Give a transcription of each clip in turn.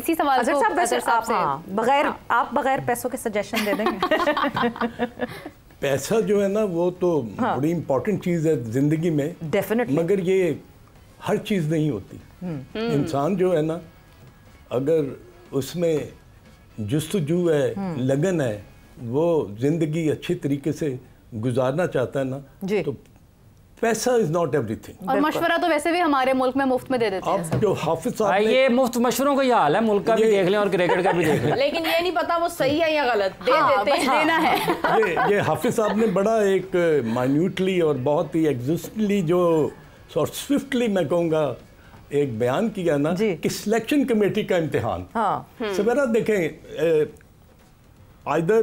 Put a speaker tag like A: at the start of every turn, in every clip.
A: اسی سوال کو اظہر صاحب سے
B: بغیر پیسوں کے سجیشن دے دیں گے.
C: پیسہ جو ہے نا وہ تو بڑی امپورٹنٹ چیز ہے زندگی میں
B: ڈیفینیٹلی,
C: مگر یہ ہر چیز نہیں ہوتی. انسان جو ہے نا اگر اس میں جستجو ہے, لگن ہے, وہ زندگی اچھی طریقے سے گزارنا چاہتا ہے نا, تو پیسہ از ناٹ ایوری تھنگ.
A: اور مشورہ تو ویسے بھی ہمارے ملک میں مفت میں دے دیتے ہیں.
C: اب جو حافظ صاحب نے
D: یہ مفت مشوروں کا یہ حال ہے, ملک کا بھی دیکھ لیں اور کرکٹ کا بھی دیکھ لیں,
E: لیکن یہ نہیں پتا وہ صحیح ہے یا غلط, دے دیتے ہیں, دینا ہے.
C: یہ حافظ صاحب نے بڑا ایک مائنیوٹلی اور بہت ہی ایگزسٹلی جو سوئفٹلی میں کہوں گا ایک بیان کیا نا کہ سلیکشن کمیٹی کا امتحان. سویرا دیکھیں, either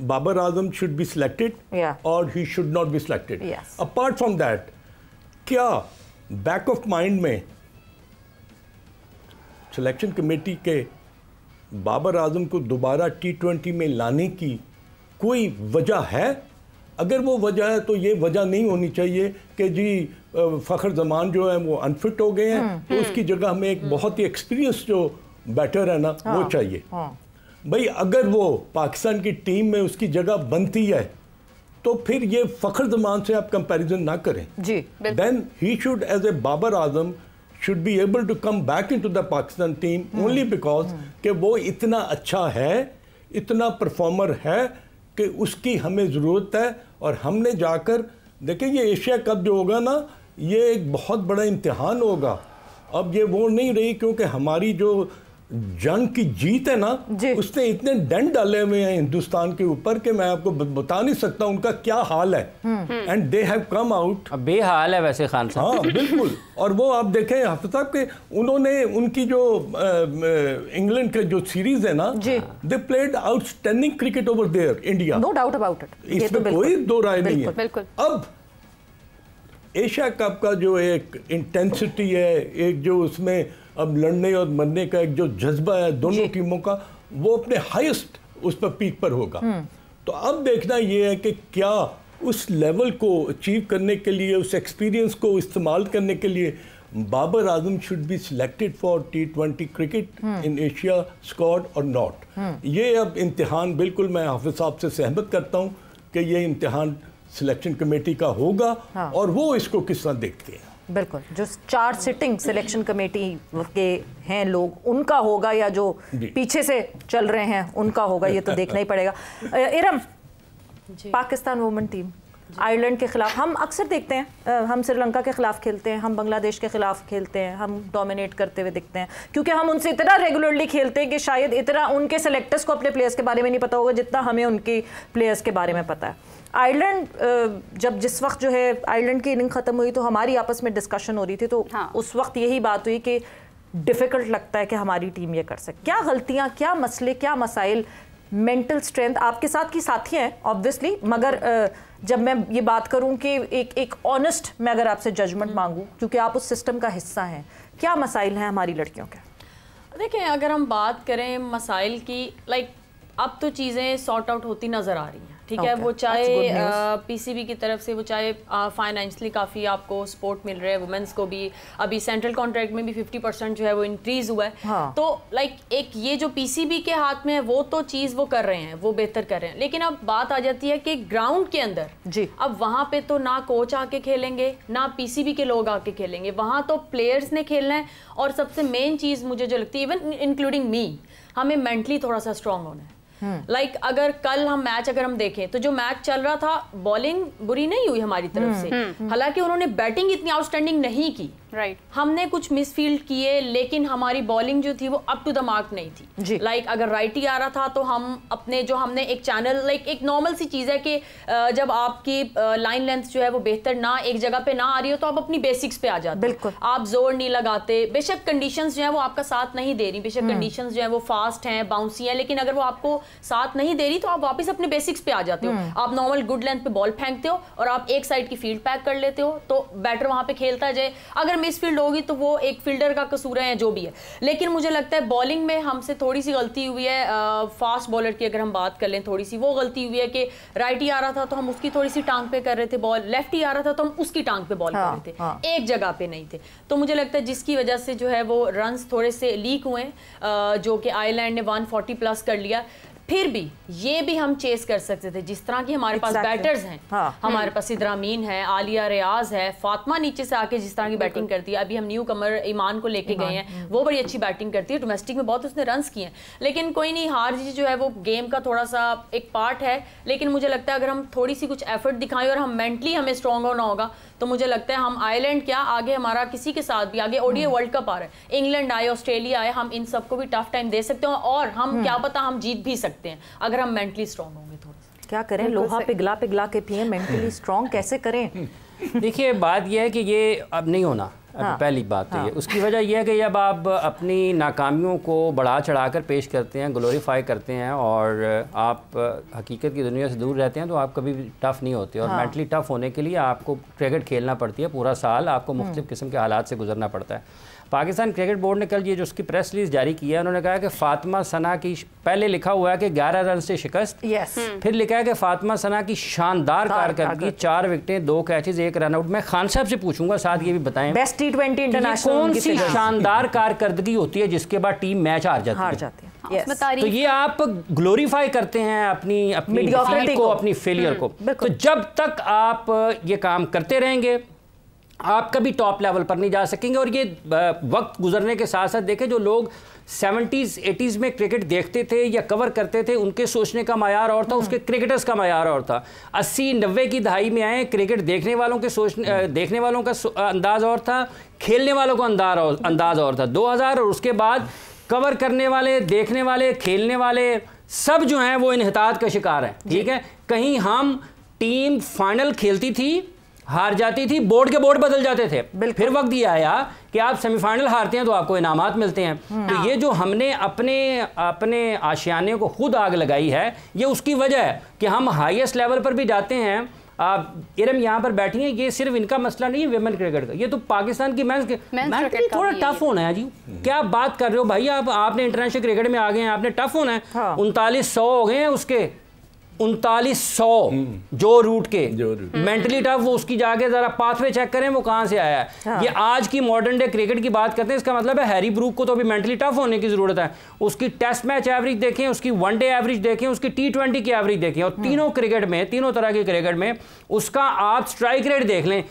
C: Babar Azam should be selected or he should not be selected. Apart from that, کیا بیک آف مائنڈ میں سلیکشن کمیٹی کے بابر اعظم کو دوبارہ T20 میں لانے کی کوئی وجہ ہے؟ اگر وہ وجہ ہے تو یہ وجہ نہیں ہونی چاہیے کہ جی فخر زمان جو ہے وہ انفٹ ہو گئے ہیں, تو اس کی جگہ ہمیں ایک بہت ہی ایکسپیرینس جو بیٹر ہے نا وہ چاہیے. بھئی اگر وہ پاکستان کی ٹیم میں اس کی جگہ بنتی ہے تو پھر یہ فخر زمان سے آپ کمپیریزن نہ کریں. Then he should, as a Babar Azam, should be able to come back into the Pakistan team only because کہ وہ اتنا اچھا ہے, اتنا پرفارمر ہے کہ اس کی ہمیں ضرورت ہے. اور ہم نے جا کر دیکھیں یہ ایشیا کپ جو ہوگا نا یہ ایک بہت بڑا امتحان ہوگا. اب یہ وہ نہیں رہی کیونکہ ہماری جو جنگ کی جیت ہے نا اس نے اتنے ڈنٹ ڈالے ہوئے ہیں ہندوستان کے اوپر کہ میں آپ کو بتا نہیں سکتا ان کا کیا حال ہے. And they have come out.
D: بے حال ہے ویسے خان صاحب.
C: ہاں بالکل. اور وہ آپ دیکھیں حافظ صاحب کہ انہوں نے ان کی جو انگلینڈ کے جو سیریز ہے نا they played outstanding cricket over there India.
B: No doubt about it,
C: اس میں کوئی دو رائے نہیں ہے. اب ایشیا کپ کا جو ایک انٹینسٹی ہے, ایک جو اس میں اب لڑنے اور مرنے کا ایک جو جذبہ ہے دونوں ٹیموں کا, وہ اپنے ہائیسٹ اس پر پیک پر ہوگا. تو اب دیکھنا یہ ہے کہ کیا اس لیول کو اچیو کرنے کے لیے, اس ایکسپیرینس کو استعمال کرنے کے لیے Babar Azam should be selected for T20 cricket in Asia squad or not. یہ اب امتحان بالکل میں حافظ صاحب سے سہمت کرتا ہوں کہ یہ امتحان سلیکشن کمیٹی کا ہوگا اور وہ اس کو کس طرح دیکھتے ہیں.
B: بالکل, جو 4 سٹنگ سلیکشن کمیٹی کے ہیں لوگ ان کا ہوگا یا جو پیچھے سے چل رہے ہیں ان کا ہوگا, یہ تو دیکھنا ہی پڑے گا. ارم, پاکستان وومن ٹیم آئرلینڈ کے خلاف ہم اکثر دیکھتے ہیں, ہم سری لنکا کے خلاف کھیلتے ہیں, ہم بنگلہ دیش کے خلاف کھیلتے ہیں, ہم ڈومینیٹ کرتے ہوئے دکھتے ہیں کیونکہ ہم ان سے اتنا ریگولرلی کھیلتے ہیں کہ شاید اتنا ان کے سلیکٹرز کو اپنے پلیئرز کے بارے میں نہیں پتا ہوگا جتنا ہمیں ان کے پلیئرز کے بارے میں پتا ہے. آئرلینڈ جب جس وقت جو ہے آئرلینڈ کی اننگ ختم ہوئی تو ہماری آپس میں ڈسکشن ہو رہی تھی, تو اس وقت یہی بات ہوئی کہ ڈیفیکلٹ لگتا ہے کہ ہماری ٹیم یہ کر سکے. کیا غلطیاں, کیا مسئلے, کیا مسائل, مینٹل اسٹرینتھ آپ کے ساتھ کی ساتھی ہیں آبویسلی, مگر جب میں یہ بات کروں کہ ایک آنیسٹ میں اگر آپ سے ججمنٹ مانگوں کیونکہ آپ اس سسٹم کا حصہ ہیں, کیا مسائل ہیں ہماری لڑکیوں کے؟
E: دیکھیں اگر ہم بات کریں مسائل کی, لائک اب تو چیزیں سارٹ آؤٹ ہوتی نظر آ رہی ہیں, ٹھیک ہے, وہ چاہے پی سی بی کی طرف سے, وہ چاہے فائنینشلی کافی آپ کو سپورٹ مل رہا ہے وومنس کو بھی, ابھی سینٹرل کانٹریکٹ میں بھی 50% جو ہے وہ انکریز ہوا ہے. تو لائک ایک یہ جو پی سی بی کے ہاتھ میں ہے وہ تو چیز وہ کر رہے ہیں, وہ بہتر کر رہے ہیں, لیکن اب بات آ جاتی ہے کہ گراؤنڈ کے اندر اب وہاں پہ تو نہ کوچ آ کے کھیلیں گے نہ پی سی بی کے لوگ آ کے کھیلیں گے, وہاں تو پلیئرز نے کھیلنا ہے. اور سب سے مین چیز مجھے جو لگتی ہے ایون انکلوڈنگ می, ہمیں مینٹلی تھوڑا سا اسٹرانگ ہونا ہے. لائک اگر کل ہم میچ اگر ہم دیکھیں تو جو میچ چل رہا تھا بالنگ بری نہیں ہوئی ہماری طرف سے, حالانکہ انہوں نے بیٹنگ اتنی آؤٹ اسٹینڈنگ نہیں کی, ہم نے کچھ مس فیلڈ کیے لیکن ہماری بالنگ جو تھی وہ اپ ٹو دا مارک نہیں تھی. لائک اگر رائٹی آ رہا تھا تو ہم اپنے جو ہم نے ایک چینل, لائک ایک نارمل سی چیز ہے کہ جب آپ کی لائن لینتھ جو ہے وہ بہتر نہ ایک جگہ پہ نہ آ رہی ہو تو آپ اپنی بیسکس پہ آ جاتے, آپ زور نہیں لگاتے. بے شک کنڈیشنز جو ہیں وہ آپ کا ساتھ نہیں دے رہی, بے شک کنڈیشنز جو ہیں وہ فاسٹ ہیں, باؤنسی ہیں, لیکن اگر وہ آپ کو ساتھ نہیں دے رہی تو آپ واپس اپنے بیسکس پہ آ جاتے ہو. آپ نارمل گڈ لینتھ پہ بال پھینکتے ہو اور آپ ایک سائڈ کی فیلڈ پیک کر لیتے ہو تو بیٹر وہاں پہ کھیلتا جائے. اگر مس فیلڈ ہوگی تو وہ ایک فیلڈر کا قصور ہے جو بھی ہے. لیکن مجھے لگتا ہے بالنگ میں ہم سے تھوڑی سی غلطی ہوئی ہے. فاسٹ بالر کی اگر ہم بات کر لیں تھوڑی سی وہ غلطی ہوئی ہے کہ رائٹی آ رہا تھا تو ہم اس کی تھوڑی سی ٹانگ پہ کر رہے تھے بال, لیفٹی آ رہا تھا تو ہم اس کی ٹانگ پہ بال کر رہے تھے, ایک جگہ پہ نہیں تھے. تو مجھے لگتا ہے جس کی وجہ سے جو ہے وہ رنز تھوڑے سے لیک ہوئے, جو کہ آئی لینڈ نے 140 پلس کر لیا. پھر بھی یہ بھی ہم چیز کر سکتے تھے جس طرح کی ہمارے پاس بیٹرز ہیں. ہمارے پاس سدرا امین ہے, عالیہ ریاض ہے, فاطمہ نیچے سے آ کے جس طرح کی بیٹنگ کرتی ہے. ابھی ہم نیو کمر ایمان کو لے کے گئے ہیں, وہ بڑی اچھی بیٹنگ کرتی ہے. ڈومیسٹک میں بہت اس نے رنز کیے ہیں, لیکن کوئی نہیں, ہار جیت جو ہے وہ گیم کا تھوڑا سا ایک پارٹ ہے. لیکن مجھے لگتا ہے اگر ہم تھوڑی سی کچھ ایفرٹ دکھائیں اور ہم مینٹلی ہمیں اسٹرانگ ہونا ہوگا تو مجھے لگتا ہے ہم آئی لینڈ کیا آگے ہمارا کسی کے ساتھ بھی آگے اوڈی ورلڈ کپ آ رہا ہے, انگلینڈ آئے, آسٹریلیا آئے, ہم ان سب کو بھی ٹف ٹائم دے سکتے ہیں اور ہم کیا پتا ہم جیت بھی سکتے ہیں اگر ہم مینٹلی اسٹرانگ ہوں گے. تھوڑا سا
B: کیا کریں, لوہا پگھلا کے پیئیں, مینٹلی اسٹرانگ کیسے کریں؟
D: دیکھیے بات یہ ہے کہ یہ اب نہیں ہونا. پہلی بات تو یہ, اس کی وجہ یہ ہے کہ جب آپ اپنی ناکامیوں کو بڑھا چڑھا کر پیش کرتے ہیں, گلوریفائی کرتے ہیں اور آپ حقیقت کی دنیا سے دور رہتے ہیں تو آپ کبھی بھی ٹف نہیں ہوتے. اور مینٹلی ٹف ہونے کے لیے آپ کو کرکٹ کھیلنا پڑتی ہے, پورا سال آپ کو مختلف قسم کے حالات سے گزرنا پڑتا ہے. پاکستان کرکٹ بورڈ نے کل یہ جو اس کی پریس ریلیز جاری کی ہے, انہوں نے کہا کہ فاطمہ ثنا کی پہلے لکھا ہوا ہے کہ 11 رن سے شکست, پھر لکھا ہے کہ فاطمہ ثنا کی شاندار کارکردگی, 4 وکٹیں 2 کیچز 1 رن آؤٹ. میں خان صاحب سے پوچھوں گا ساتھ یہ بھی بتائیں
B: بیسٹ T20 انٹرنیشنل
D: کون سی شاندار کارکردگی ہوتی ہے جس کے بعد ٹیم میچ ہار جاتی ہے؟ تو یہ آپ گلوریفائی کرتے ہیں اپنی ڈیفیٹ کو, اپنی فیلئر کو. تو جب تک آپ یہ کام کرتے رہیں گے آپ کبھی ٹاپ لیول پر نہیں جا سکیں گے. اور یہ وقت گزرنے کے ساتھ ساتھ دیکھیں جو لوگ 70s 80s میں کرکٹ دیکھتے تھے یا کور کرتے تھے ان کے سوچنے کا معیار اور تھا, اس کے کرکٹرز کا معیار اور تھا. 80 90 کی دہائی میں آئے, کرکٹ دیکھنے والوں کا انداز اور تھا, کھیلنے والوں کا انداز اور تھا. 2000 اور اس کے بعد کور کرنے والے, دیکھنے والے, کھیلنے والے سب جو ہیں وہ انحطاط کا شکار ہیں. ٹھیک ہے, کہیں ہم ٹیم فائنل کھیلتی تھی, ہار جاتی تھی, بورڈ کے بورڈ بدل جاتے تھے, پھر وقت یہ آیا کہ آپ سیمی فائنل ہارتے ہیں تو آپ کو انعامات ملتے ہیں. تو یہ جو ہم نے اپنے آشیانے کو خود آگ لگائی ہے, یہ اس کی وجہ ہے کہ ہم ہائیسٹ لیول پر بھی جاتے ہیں. ارم یہاں پر بیٹھی ہیں, یہ صرف ان کا مسئلہ نہیں ہے ویمن کرکٹ کا, یہ تو پاکستان کی مینس تھوڑا ٹف ہونا ہے. جی کیا بات کر رہے ہو بھائی, آپ نے انٹرنیشنل کرکٹ میں آ گئے ہیں, آپ نے ٹف ہونا ہے. 3900 ہو گئے ہیں اس کے, 3900 جو روٹ کے مینٹلی ٹف. وہ اس کی جا کے ذرا پاتھ وے چیک کریں وہ کہاں سے آیا ہے. یہ آج کی ماڈرن ڈے کرکٹ کی بات کرتے ہیں, اس کا مطلب ہے ہیری بروک کو تو ابھی مینٹلی ٹف ہونے کی ضرورت ہے. اس کی ٹیسٹ میچ ایوریج دیکھیں, اس کی ون ڈے ایوریج دیکھیں, اس کی T20 کی ایوریج دیکھیں, اور تینوں کرکٹ میں, تینوں طرح کے کرکٹ میں اس کا آپ سٹرائک ریٹ دیکھ لیں.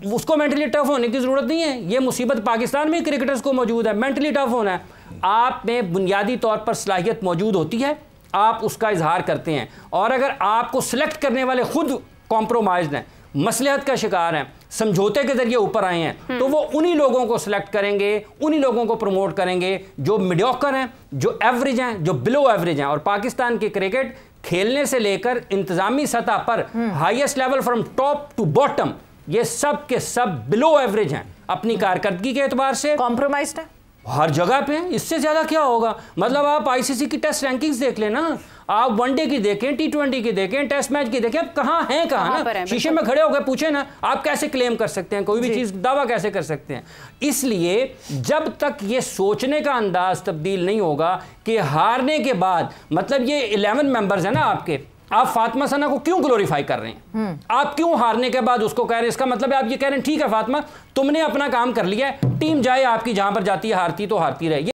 D: اس کو مینٹلی ٹف ہونے کی ضرورت نہیں ہے. یہ مصیبت پاکستان میں کرکٹرز کو موجود ہے, مینٹلی ٹف ہونا ہے. آپ میں بنیادی طور پر صلاحیت موجود ہوتی ہے, آپ اس کا اظہار کرتے ہیں. اور اگر آپ کو سلیکٹ کرنے والے خود کمپرومائزڈ ہیں, مصلحت کا شکار ہیں, سمجھوتے کے ذریعے اوپر آئے ہیں, تو وہ انہی لوگوں کو سلیکٹ کریں گے, انہی لوگوں کو پروموٹ کریں گے جو میڈیوکر ہیں, جو ایوریج ہیں, جو بلو ایوریج ہیں. اور پاکستان کے کرکٹ کھیلنے سے لے کر انتظامی سطح پر highest level from top to bottom, یہ سب کے سب بلو ایوریج ہیں اپنی کارکردگی کے اعتبار سے.
B: کمپرومائزڈ ہے
D: ہر جگہ پہ. اس سے زیادہ کیا ہوگا؟ مطلب آپ ICC کی ٹیسٹ رینکنگز دیکھ لیں نا, آپ ون ڈے کی دیکھیں, T20 کی دیکھیں, ٹیسٹ میچ کی دیکھیں, اب کہاں ہیں کہاں نا. شیشے میں کھڑے ہو کے پوچھیں نا, آپ کیسے کلیم کر سکتے ہیں کوئی بھی چیز, دعویٰ کیسے کر سکتے ہیں. اس لیے جب تک یہ سوچنے کا انداز تبدیل نہیں ہوگا کہ ہارنے کے بعد, مطلب یہ 11 ممبرز ہیں نا آپ کے, آپ فاطمہ ثنا کو کیوں گلوریفائی کر رہے ہیں؟ آپ کیوں ہارنے کے بعد اس کو کہہ رہے ہیں؟ اس کا مطلب ہے آپ یہ کہہ رہے ہیں ٹھیک ہے فاطمہ تم نے اپنا کام کر لیا ہے, ٹیم جائے آپ کی جہاں پر جاتی ہے, ہارتی تو ہارتی رہے.